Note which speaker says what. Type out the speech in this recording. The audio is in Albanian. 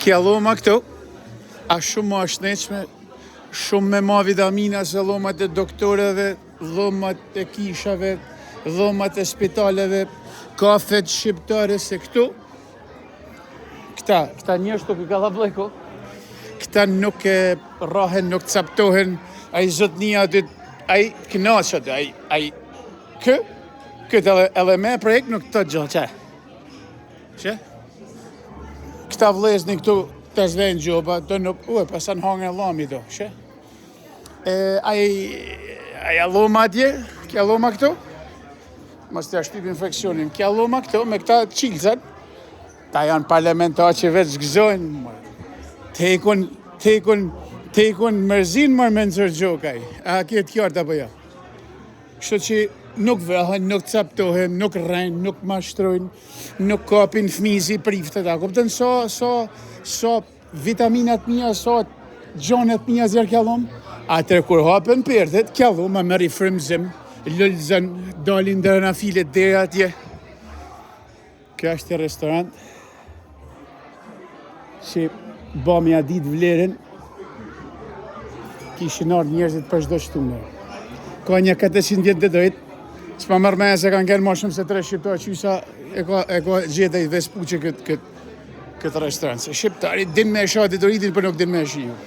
Speaker 1: Kja loma këto, a shumë ma shnetshme, shumë me ma vitamina se lomat e doktoreve, lomat e kishave, lomat e spitaleve, kafet shqiptare se këtu. Këta njerëz të këka vlleko. Këta nuk e rahen, nuk captohen, ai zotnia aty, ai knaqet, ai këtë edhe me prek nuk të gjë, që? Që? Këta vlezni këtu të zvejnë gjoba, të nuk, pasan hangën e lami do, që? Aja loma atje, kja loma këtu, mos të ashtyp infekcionin, kja loma këtu me këta qilëzat, ta janë parlamentar që vetë zgëzojnë, tekun mërzin më me nëzër gjokaj, a kjetë kjartë apo ja. Kështu që nuk vëhen, nuk captohen, nuk rrejnë, nuk mashtrojnë, nuk kapin fmizi priftet, a kuptën so vitaminat mija, so gjonet mija zjarë kjallom, atër kur hapen përdet, kjallom a mëri frymzim, lëllëzën, dalin dhe në filet dhe atje. Kjo është e restorant, që bami a ditë vlerën, kishin ardhë njerëzit për çdo shtune. Ka një 400 vjetë dhe dojtë, që pa mërë me se kanë kënë ma shumë se 3 shqiptarë qysa e ka gjeta i Vespuqe këtë restorant. Se shqiptari din me e shatit uritin për nuk din me e shiju.